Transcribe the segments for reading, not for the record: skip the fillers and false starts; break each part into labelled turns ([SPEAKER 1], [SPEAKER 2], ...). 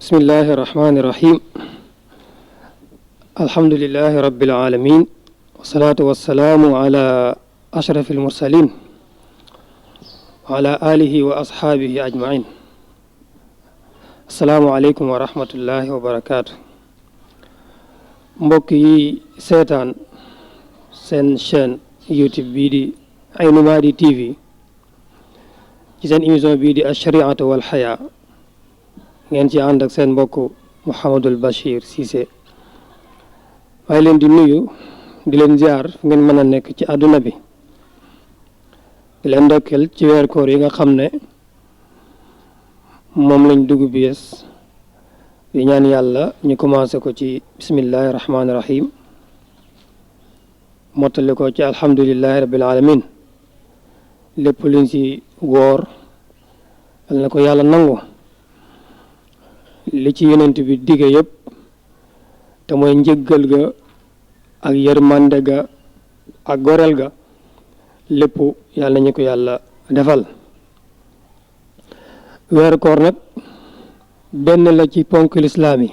[SPEAKER 1] بسم الله الرحمن الرحيم الحمد لله رب العالمين والصلاة والسلام على أشرف المرسلين وعلى آله وأصحابه أجمعين السلام عليكم ورحمة الله وبركاته mbokk yi seetaan seen chaîne YouTube bii di Aynu Maadi TV ci seen émission bii di Ash-Shari'atu wal Hayaa ngeen ci ànd ak seen mbokk Mouhamadul Bachir Cissé maa ngi leen di nuyu di leen ziar fu ngeen mën a nekk ci àdduna bi di leen ndokkeel ci weer koor yi nga xam ne moom lañ dugg bees di ñaan yàlla ñu commencé ko ci bismillahi rahmaani rahim mottali ko ci alhamdulillahi rabbil alamin lépp luñ ci woor yal na ko yàlla nangu li ci yonent bi dige yëpp te mooy njëggal ga ak yërmande ga ak goreel ga lépp yàlla ñu ko yàlla defal weeru koor nag benn la ci ponk lislaam yi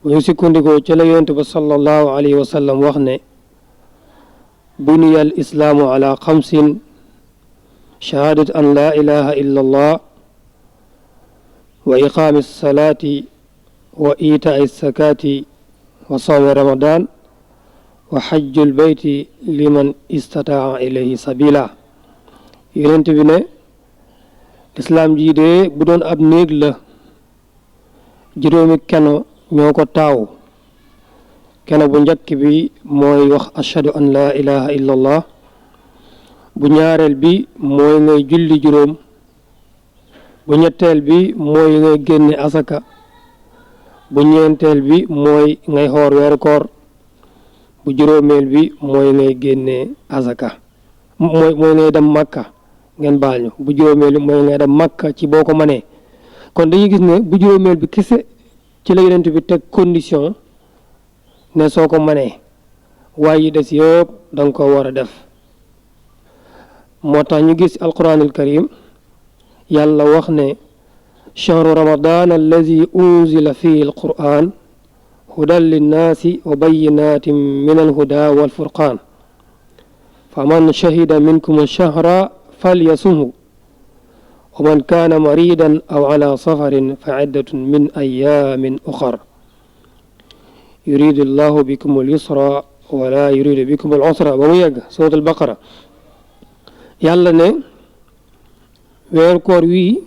[SPEAKER 1] bu ñu sukkandikoo ci la yonent ba sallallahu alayhi wa sallam wax ne buniya al islaamu ala xamsin shahadat an la ilaha illa allah wa iqaami salaati wa itaai sakaati wa sawmi ramadan wa xajjul beyti liman istataa ilayhi sabila yonent bi ne lislaam jii de bu doon ab néeg la juróomi keno ñoo ko taaw keno bu njëkk bi mooy wax ashhadu an la ilaha illa allah bu ñaareel bi mooy ngay julli juróom bu ñetteel bi mooy ngay génne asaka bu ñeenteel bi mooy ngay xoor weeru koor bu juróomeel bi mooy ngay génne asaka mooy ngay dem màkka ngeen baal ñu bu juróomeel bi mooy ngay dem màkka ci boo ko mënee kon dañuy gis ne bu juróomeel bi kese ci la yonent bi teg condition ne soo ko mënee waaye yi des yëpp danga ko war a def moo tax ñu gis alquranul karim yàlla wax ne chahru ramadan allazi unzila fihi alquran hudan linnaasi wa bayinatin min alhuda walfurqan faman shahida minkum alchahra falyasumhu wa man kaana maridan aw ala safarin fa iddatun min ayamin uxar yuridu llahu bikum alyusra wala yuridu bikum alusra ba mu yegg surat albaqara yàlla ne weeru koor wii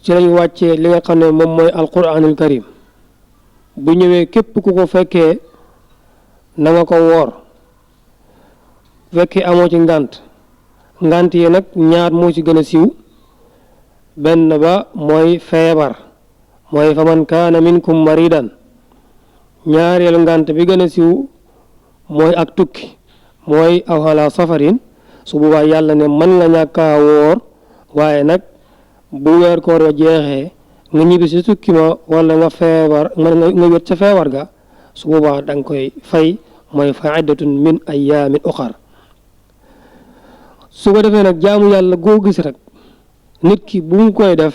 [SPEAKER 1] ci lañ wàccee li nga xam ne moom mooy alquranul karim bu ñëwee képp ku ko fekkee na nga ko woor fekkee amoo ci ngànt yi nag ñaar moo ci gën a siiw benn ba mooy feebar mooy fa man kaana minkum maridan ñaareelu ngànt bi gën a siiw mooy ak tukki mooy aw ala safarin su boobaa yàlla ne mën nga ñàkkaa woor waaye nag bu weer koor wa jeexee nga ñibbi si tukki ma wala nga feebar nga wét ca feebar ga su boobaa da nga koy fay mooy fa iddatun min ayaamin uxar su ko defee nag jaamu yàlla goo gis rek nit ki bu mu koy def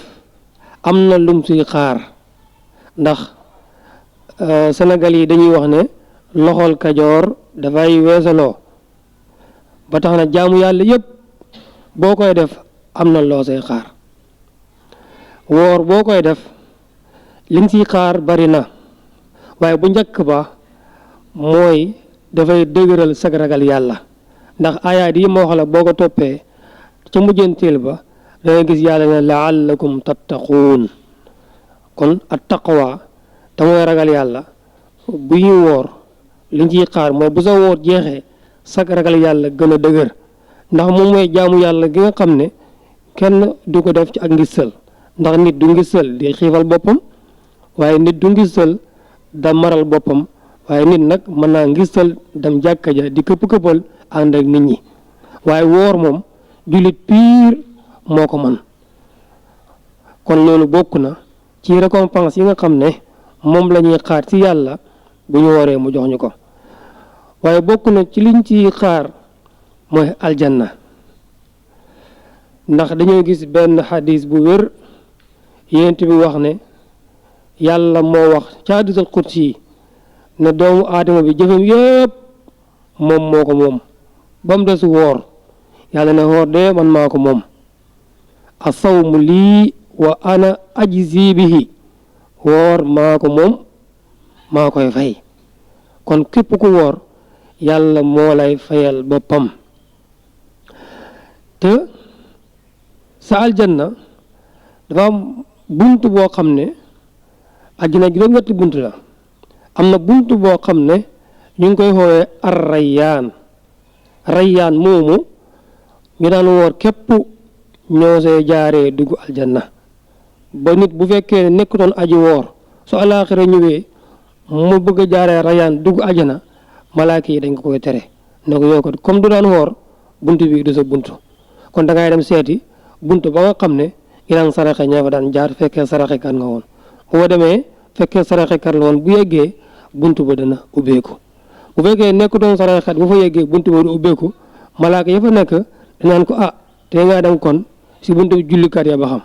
[SPEAKER 1] am na lum siy xaar ndax Sénégal yi dañuy wax ne loxol kajoor dafay weesaloo ba tax na jaamu yàlla yëpp boo koy def am na loo say xaar woor boo koy def liñ ciy xaar bari na waaye bu njëkk ba mooy dafay dëgëral sag ragal yàlla ndax ayaat yi ma wax la boo ko toppee ca mujjanteel ba dangay gis yàlla ne laallakum tattaquun kon at taqwa te mooy ragal yàlla bu ñuy woor liñ ciy xaar mooy bu sa woor jeexee sag ragal yàlla gën a dëgër ndax moom mooy jaamu yàlla gi nga xam ne kenn du ko def ci ak ngistal ndax nit du ngistal di xiifal boppam waaye nit du ngistal da maral boppam waaye nit nag mën naa ngistal dem jàkka ja di këpp-këppal ànd ak nit ñi waaye woor moom jullit piir moo ko man kon loolu bokk na ci récompense yi nga xam ne moom la ñuy xaar ci yàlla bu ñu wooree mu jox ñu ko waaye bokk na ci liñ ci xaar mooy aljanna ndax dañoo gis benn xadis bu wér yonent bi wax ne yàlla moo wax ca hadiisul qudsi yi ne doomu aadama bi jëfam yëpp moom moo ko moom ba mu des woor yàlla ne woor de man maa ko moom asawmu lii wa ana ajzi bihi woor maa ko moom maa koy fay kon képp ku woor yàlla moo lay fayal boppam te sa aljanna dafa am bunt boo xam ne àjjana juróom-ñetti bunt la am na bunt boo xam ne ñu ngi koy xoowee ar rayyaan moomu ñu daan woor képp ñoo see jaaree dugg aljanna ba nit bu fekkee nekkutoon aji woor su alaaxira ñëwee mu bëgg a jaaree rayyaan dugg aljana malaaka yi dañ ko koy tere ne ko yow ko comme du daan woor bunt bi du sa bunt kon da ngay dem seeti bunt ba nga xam ne ñu daan saraxe ñaa fa daan jaar fekkee saraxe kan nga woon boo demee fekkee saraxe kan la woon bu yeggee bunt ba dana ubbeeku bu fekkee nekkutoon saraxekat bu fa yeggee bunt ba du ubbeeku malaaka ya fa nekk dañaan ko te ngaa dem kon si buntu bi jullikat ya ba xam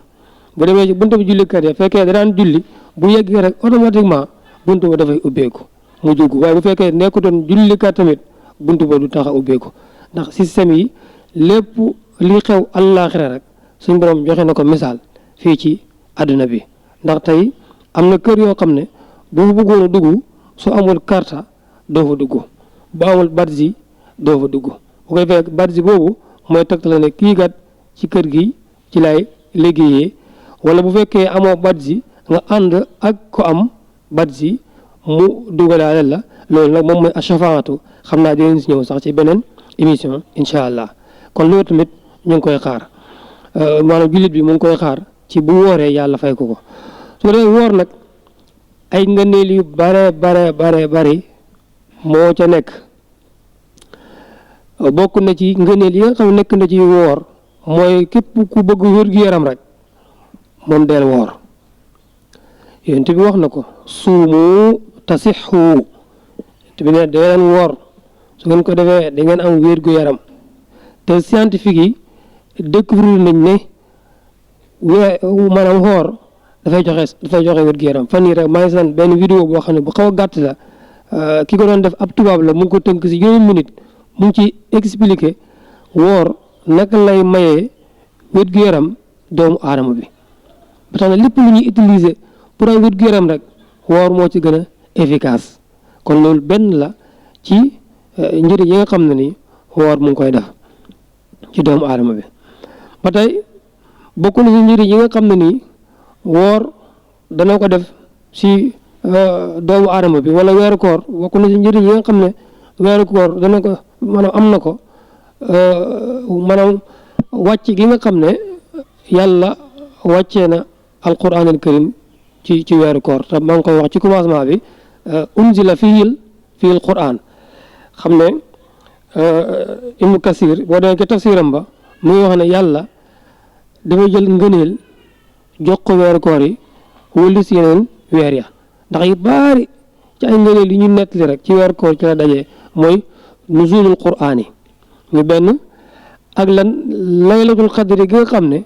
[SPEAKER 1] bu demee si buntu bi jullikat ya fekkee da daan julli bu yeggee rek automatiquement buntu ba dafay ubbeeku mu dugg waaye bu fekkee nekkutoon jullikat tamit buntu ba du tax a ubbeeku ndax système yi lépp li xew àllaaxira rek suñ borom joxe na ko misaal fii ci àdduna bi ndax tey am na kër yoo xam ne boo fa bëggoon a dugg su amul carte doo fa dugg bu amul badge doo fa dugg bu koy fekk badge boobu mooy tegtale ne kii kat ci kër gi ci lay liggéeyee wala bu fekkee amoo badge nga ànd ak ko am badge mu dugalaale la loolu nag moom mooy achafaatu xam naa dinañ si ñëw sax ci beneen émission incha allah kon loolu tamit ñu ngi koy xaar maanaam jullit bi mu ngi koy xaar ci bu wooree yàlla fay ko su dee woor nag ay ngëneel yu bare moo ca nekk bokk na ci ngëneel yi nga xam nekk na ci woor mooy képp ku bëgg wér-gu-yaram rek moom del woor yonent bi wax na ko suumu tasixu te bi ne dee leen woor su ngeen ko defee da ngeen am wér-gu-yaram te scientifique yi découvrir nañ ne maanaam woor dafay joxe wér-gu-yaram fan yii rek maa ngi seen benn vidéo boo xam ne bu xaw a gàtt la ki ko doon def ab tubaab la mu ngi ko tënk si juróomi minute mu ngi ci expliquer woor naka lay mayee wér-gu-yaram doomu aadama bi ba tax na lépp lu ñuy utiliser pour am wér-gu-yaram rek woor moo ci gën a efficace kon loolu benn la ci njëriñ yi nga xam ne ni woor mu ngi koy def ci doomu aadama bi ba tey bokk na ci njëriñ yi nga xam ne nii woor dana ko def si doomu aadama bi wala weeru koor bokk na ci njëriñ yi nga xam ne weeru koor dana ko maanaam am na ko maanaam wàcc gi nga xam ne yàlla wàccee na alquran al karim ci weeru koor te maa ngi koy wax ci commencement bi unzila fiil quran xam ne ibnu kasir boo demee ci tafsiram ba mu ngi wax ne yàlla dafay jël ngëneel jox ko weeru koor yi wëllu si yeneen weer ya ndax yu baari ci ay ngëneel yi ñu nettali rek ci weeru koor ci la dajee mooy nuzulul quraan yi ñu benn ak lan laylatul qadri gi nga xam ne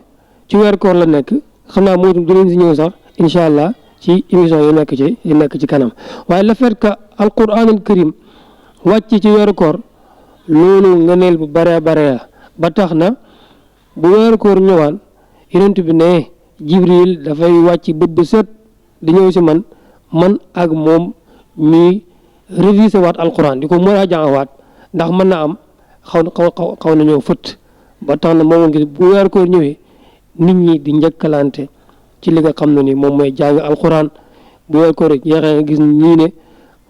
[SPEAKER 1] ci weeru koor la nekk xam naa moo dinañ si ñëw sax incha allah ci émission yi nekk ci kanam waaye le fait que alquranul karim wàcc ci weeru koor loolu ngëneel bu bare la ba tax na bu weeru koor ñëwaan yonent bi ne jibril dafay wàcc bët bu set di ñëw si man ak moom ñuy révisé waat alquran di ko mën a jàngawaat ndax mën na am xaw na ñëw fët ba tax na moom ngi bu weeru koor ñëwee nit ñi di njëkkalante ci li nga xam ne ni moom mooy jàng alquran bu weeru koor jeexee nga gis ñii ne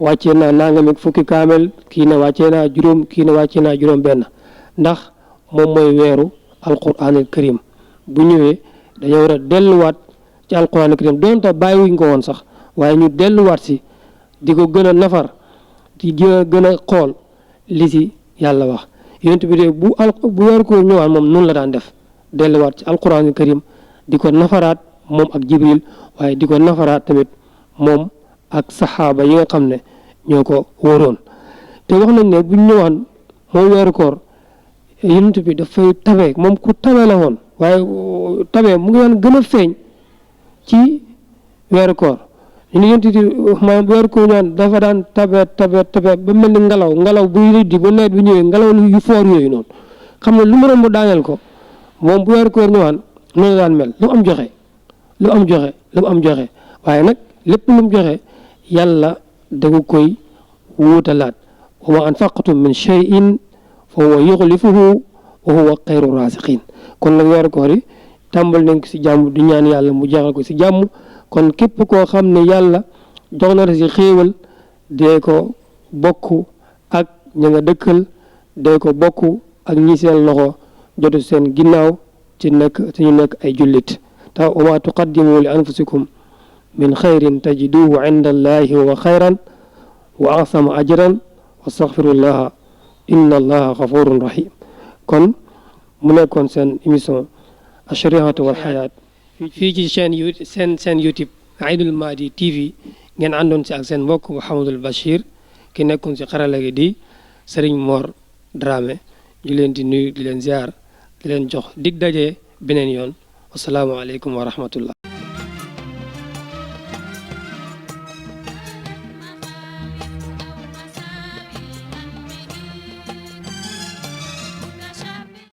[SPEAKER 1] wàccee naa nangam fukki kaamel kii ne wàccee naa juróom kii ne wàccee naa juróom benn ndax moom mooy weeru alquranul karim bu ñëwee dañoo war a delluwaat ci alquranul karim doonte bàyyiwuñ ko woon sax waaye ñu delluwaat si di ko gën a nafar di gën a xool li si yàlla wax yonent bi de bu weeru koor ñëwaan moom noonu la daan def delluwaat ci alquranul karim di ko nafaraat moom ak jibril waaye di ko nafaraat tamit moom ak saxaaba yi nga xam ne ñoo ko wóoroon te wax nañ ne buñ ñëwaan moom weeru koor yonent bi dafay tabe moom ku tabe la woon waaye tabe mu ngi daan gën a feeñ ci weeru koor ñu yonent bi maanaam weeru koor ñaan dafa daan tabeet ba mel ni ngelaw buy rëddi ba nawet bi ñëwee ngelaw yu foor yooyu noonu xam ne lu mu romb daaneel ko moom bu weeru koor ñëwaan noonu daan mel lu am joxe waaye nag lépp lu mu joxe yàlla dagu koy wuutalaat wa ma anfaqtum min shay'in fa huwa yuxlifuhu wa huwa xayru raasiqiin kon nag weeru koor yi tàmbal nañ ko si jàmm di ñaan yàlla mu jeexal ko si jàmm kon képp koo xam ne yàlla jox na la si xéewal dee ko bokk ak ña nga dëkkal dee ko bokk ak ñi seen loxo jotu seen ginnaaw ci ñu nekk ay jullit te wa ma tuqaddimu li anfusikum min xayrin tajiduhu inda allahi wa xayran wa asama ajran wa astaghfirullaha inna allaha gafurun rahim kon mu nekkoon seen émission ashariatu wal xayaat fii ci seen YouTube Aïnoul Mady TV ngeen àndoon si ak seen mbokk Mouhamadul Bachir ki nekkoon si xarala gi di Serigne Mor Dramé ñu leen di nuyu di leen ziar di leen jox dig daje beneen yoon wasalaamaaleykum wa rahmatullah